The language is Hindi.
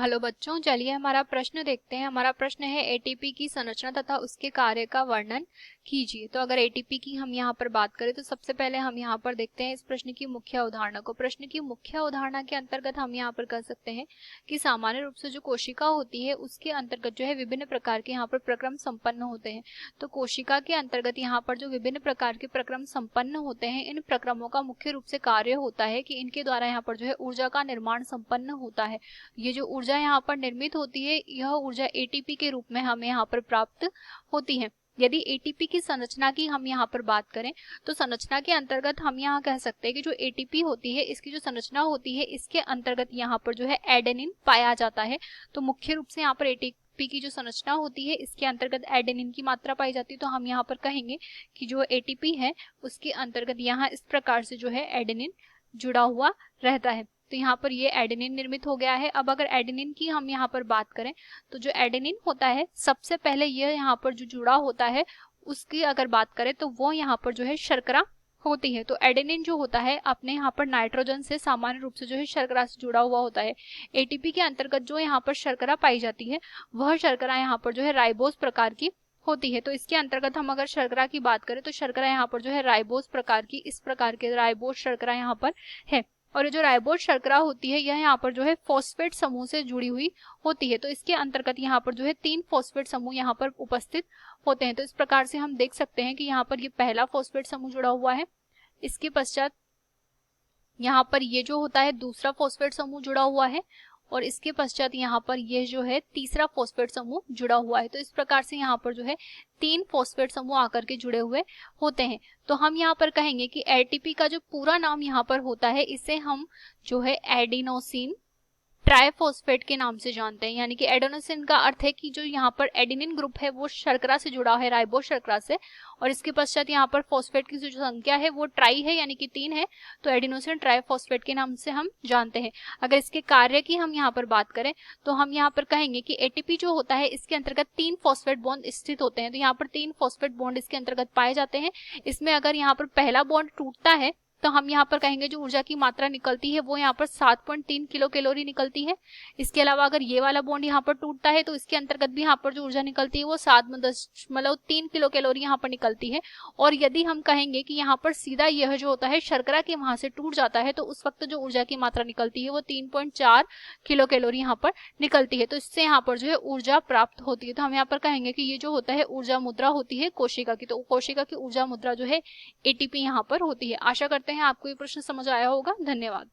हेलो बच्चों, चलिए हमारा प्रश्न देखते हैं। हमारा प्रश्न है एटीपी की संरचना तथा उसके कार्य का वर्णन कीजिए। तो अगर एटीपी की हम यहाँ पर बात करें तो सबसे पहले हम यहाँ पर देखते हैं इस प्रश्न की मुख्य अवधारणा को। प्रश्न की मुख्य अवधारणा के अंतर्गत हम यहाँ पर कह सकते हैं कि सामान्य रूप से जो कोशिका होती है उसके अंतर्गत जो है विभिन्न प्रकार के यहाँ पर प्रक्रम संपन्न होते हैं। तो कोशिका के अंतर्गत यहाँ पर जो विभिन्न प्रकार के प्रक्रम संपन्न होते हैं, इन प्रक्रमों का मुख्य रूप से कार्य होता है कि इनके द्वारा यहाँ पर जो है ऊर्जा का निर्माण संपन्न होता है। ये जो ऊर्जा यहाँ पर निर्मित होती है, यह ऊर्जा एटीपी के रूप में हमें यहाँ पर प्राप्त होती है। यदि एटीपी की संरचना की हम यहाँ पर बात करें तो संरचना के अंतर्गत हम यहाँ कह सकते हैं कि जो एटीपी होती है इसकी जो संरचना होती है इसके अंतर्गत यहाँ पर जो है एडेनिन पाया जाता है। तो मुख्य रूप से यहाँ पर एटीपी की जो संरचना होती है इसके अंतर्गत एडेनिन की मात्रा पाई जाती है। तो हम यहाँ पर कहेंगे कि जो एटीपी है उसके अंतर्गत यहाँ इस प्रकार से जो है एडेनिन जुड़ा हुआ रहता है। तो यहाँ पर ये एडेनिन निर्मित हो गया है। अब अगर एडेनिन की हम यहाँ पर बात करें तो जो एडेनिन होता है सबसे पहले ये यहाँ पर जो जुड़ा होता है उसकी अगर बात करें तो वो यहाँ पर जो है शर्करा होती है। तो एडेनिन जो होता है अपने यहाँ पर नाइट्रोजन से सामान्य रूप से जो है शर्करा से जुड़ा हुआ होता है। एटीपी के अंतर्गत जो यहाँ पर शर्करा पाई जाती है वह शर्करा यहाँ पर जो है राइबोस प्रकार की होती है। तो इसके अंतर्गत हम अगर शर्करा की बात करें तो शर्करा यहाँ पर जो है राइबोस प्रकार की, इस प्रकार के राइबोस शर्करा यहाँ पर है। और ये जो राइबोस शर्करा होती है यह यहाँ पर जो है फॉस्फेट समूह से जुड़ी हुई होती है। तो इसके अंतर्गत यहाँ पर जो है 3 फॉस्फेट समूह यहाँ पर उपस्थित होते हैं। तो इस प्रकार से हम देख सकते हैं कि यहाँ पर ये पहला फॉस्फेट समूह जुड़ा हुआ है, इसके पश्चात यहाँ पर ये जो होता है दूसरा फॉस्फेट समूह जुड़ा हुआ है और इसके पश्चात यहाँ पर यह जो है तीसरा फॉस्फेट समूह जुड़ा हुआ है। तो इस प्रकार से यहाँ पर जो है 3 फॉस्फेट समूह आकर के जुड़े हुए होते हैं। तो हम यहाँ पर कहेंगे कि एटीपी का जो पूरा नाम यहाँ पर होता है इसे हम जो है एडिनोसिन ट्राइफॉस्फेट के नाम से जानते हैं। यानी कि एडेनोसिन का अर्थ है कि जो यहाँ पर एडेनिन ग्रुप है वो शर्करा से जुड़ा है, राइबोस शर्करा से, और इसके पश्चात यहाँ पर फॉस्फेट की जो संख्या है वो ट्राई है यानी कि 3 है। तो एडिनोसिन ट्राइफॉस्फेट के नाम से हम जानते हैं। अगर इसके कार्य की हम यहाँ पर बात करें तो हम यहाँ पर कहेंगे कि एटीपी जो होता है इसके अंतर्गत 3 फॉस्फेट बॉन्ड स्थित होते हैं। तो यहाँ पर 3 फॉस्फेट बॉन्ड इसके अंतर्गत पाए जाते हैं। इसमें अगर यहाँ पर पहला बॉन्ड टूटता है तो हम यहाँ पर कहेंगे जो ऊर्जा की मात्रा निकलती है वो यहाँ पर 7.3 किलो कैलोरी निकलती है। इसके अलावा अगर ये वाला बॉन्ड यहाँ पर टूटता है तो इसके अंतर्गत भी यहाँ पर जो ऊर्जा निकलती है वो 7.3 किलो कैलोरी यहाँ पर निकलती है। और यदि हम कहेंगे कि यहाँ पर सीधा यह जो होता है शर्करा के वहां से टूट जाता है तो उस वक्त जो ऊर्जा की मात्रा निकलती है वो 3.4 किलो कैलोरी यहाँ पर निकलती है। तो इससे यहाँ पर जो है ऊर्जा प्राप्त होती है। तो हम यहाँ पर कहेंगे कि ये जो होता है ऊर्जा मुद्रा होती है कोशिका की। तो कोशिका की ऊर्जा मुद्रा जो है एटीपी यहाँ पर होती है। आशा करते हैं आपको ये प्रश्न समझ आया होगा। धन्यवाद।